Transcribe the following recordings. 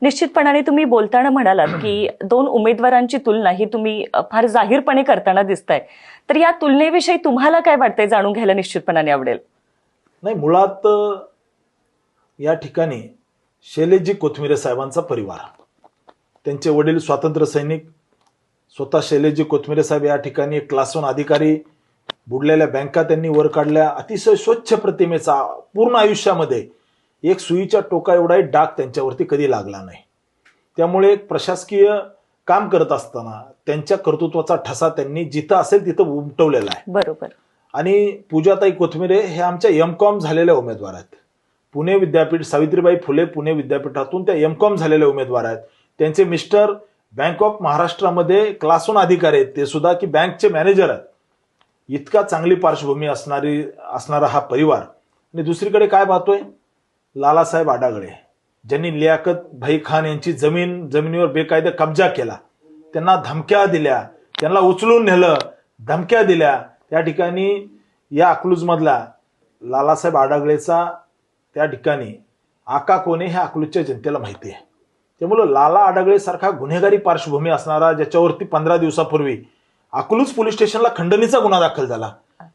निश्चितपणाने तुम्ही बोलताना म्हणालात की दोन उमेदवारांची तुलना ही तुम्ही फार जाहीरपणे करताना दिसताय, तर या तुलनेविषयी तुम्हाला काय वाटतंय जाणून घ्यायला निश्चितपणाने आवडेल. नाही, मुळात या ठिकाणी शैलेशजी कोथमिरे साहेबांचा परिवार, त्यांचे वडील स्वातंत्र्य सैनिक, स्वतः शैलेशजी कोथमिरे साहेब या ठिकाणी क्लास 1 अधिकारी, बुडलेल्या बँका त्यांनी वर काढल्या, अतिशय स्वच्छ प्रतिमेचा, पूर्ण आयुष्यामध्ये एक सुईच्या टोका एवढाही डाग त्यांच्यावरती कधी लागला नाही. त्यामुळे एक प्रशासकीय काम करत असताना त्यांच्या कर्तृत्वाचा ठसा त्यांनी जिथं असेल तिथं उमटवलेला आहे. बरोबर. आणि पूजाताई कोथमिरे हे आमच्या M.Com झालेल्या उमेदवार आहेत. पुणे विद्यापीठ, सावित्रीबाई फुले पुणे विद्यापीठातून त्या M.Com झालेले उमेदवार आहेत. त्यांचे मिस्टर बँक ऑफ महाराष्ट्रामध्ये क्लास 1 अधिकारी आहेत, ते सुद्धा की बँकचे मॅनेजर आहेत. इतका चांगली पार्श्वभूमी असणारा हा परिवार. आणि दुसरीकडे काय पाहतोय, लालासाहेब आडागळे, ज्यांनी लियाकत भाई खान यांची जमिनीवर बेकायदा कब्जा केला, त्यांना धमक्या दिल्या, त्यांना उचलून नेलं, धमक्या दिल्या. त्या ठिकाणी या अकलूजमधला लालासाहेब आडागळेचा त्या ठिकाणी आका कोणे हे अकलूजच्या जनतेला माहिती आहे. त्यामुळं लाला आडागळे सारखा गुन्हेगारी पार्श्वभूमी असणारा, ज्याच्यावरती 15 दिवसापूर्वी अकलूज पोलीस स्टेशनला खंडणीचा गुन्हा दाखल झाला.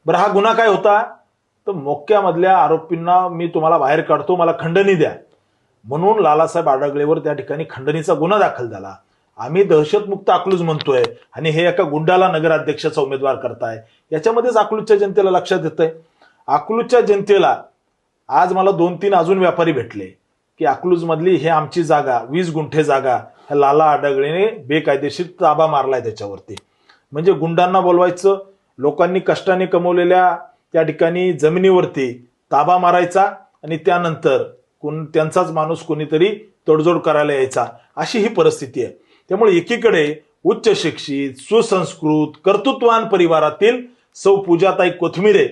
बरं, हा गुन्हा काय होता, तर मोक्यामधल्या आरोपींना मी तुम्हाला बाहेर काढतो, मला खंडणी द्या म्हणून लालासाहेब आडागळेवर त्या ठिकाणी खंडणीचा गुन्हा दाखल झाला. आम्ही दहशतमुक्त अकलूज म्हणतोय आणि हे एका गुंडाला नगराध्यक्षाचा उमेदवार करताय. याच्यामध्येच अकलूजच्या जनतेला लक्षात येतंय. अकलूजच्या जनतेला आज मला 2-3 अजून व्यापारी भेटले की अकलूज मधली हे आमची जागा, 20 गुंठे जागा, ह्या लाला आडागळेने बेकायदेशीर ताबा मारलाय त्याच्यावरती. म्हणजे गुंडांना बोलवायचं, लोकांनी कष्टाने कमवलेल्या त्या ठिकाणी जमिनीवरती ताबा मारायचा आणि त्यानंतर त्यांचाच माणूस कोणीतरी तडजोड करायला यायचा, अशी ही परिस्थिती आहे. त्यामुळे एकीकडे उच्च शिक्षित, सुसंस्कृत, कर्तृत्वान परिवारातील सौ पूजाताई कोथमिरे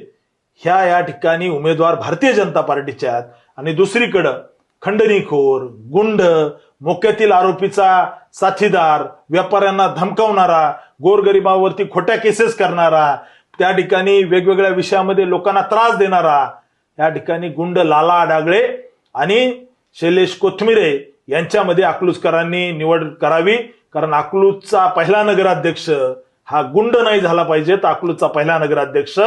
ह्या या ठिकाणी उमेदवार भारतीय जनता पार्टीच्या आहेत, आणि दुसरीकडं खंडणीखोर, गुंड, मोक्यातील आरोपीचा साथीदार, व्यापाऱ्यांना धमकावणारा, गोरगरिबावरती खोट्या केसेस करणारा, त्या ठिकाणी वेगवेगळ्या विषयामध्ये लोकांना त्रास देणारा या ठिकाणी गुंड लाला आडागळे आणि शैलेश कोथमिरे यांच्यामध्ये अकलूजकरांनी निवड करावी. कारण अकलूजचा पहिला नगराध्यक्ष हा गुंड नाही झाला पाहिजे, तर अकलूजचा पहिला नगराध्यक्ष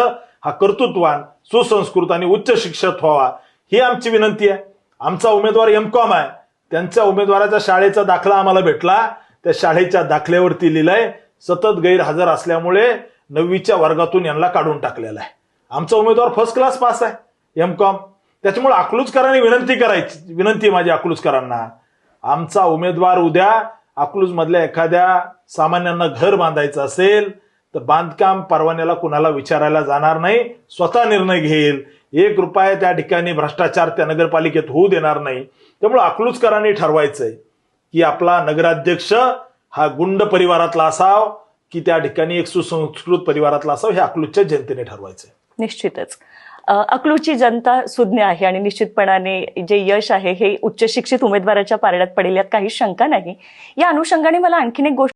हा कर्तृत्वान, सुसंस्कृत आणि उच्च शिक्षित व्हावा, ही आमची विनंती आहे. आमचा उमेदवार M.Com आहे, त्यांच्या उमेदवाराच्या शाळेचा दाखला आम्हाला भेटला. त्या शाळेच्या दाखल्यावरती लिहिलंय सतत गैरहजर असल्यामुळे 9वीच्या वर्गातून यांना काढून टाकलेला आहे. आमचा उमेदवार फर्स्ट क्लास पास आहे M.Com. त्याच्यामुळे अकलूजकरांनी विनंती माझी अकलूजकरांना, आमचा उमेदवार उद्या अकलूज मधल्या एखाद्या सामान्यांना घर बांधायचं असेल तर बांधकाम परवान्याला कुणाला विचारायला जाणार नाही, स्वतः निर्णय घेईल. 1 रुपया त्या ठिकाणी भ्रष्टाचार त्या नगरपालिकेत होऊ देणार नाही. त्यामुळे अकलूजकरांनी ठरवायचंय की आपला नगराध्यक्ष हा गुंड परिवारातला असाव की त्या ठिकाणी एक सुसंस्कृत परिवारातला असाव, हे अकलूजच्या जनतेने ठरवायचंय. निश्चितच अकलूजची जनता सुज्ञ आहे आणि निश्चितपणाने जे यश आहे हे उच्च शिक्षित उमेदवाराच्या पारड्यात पडेल यात काही शंका नाही. या अनुषंगाने मला आणखीन एक गोष्ट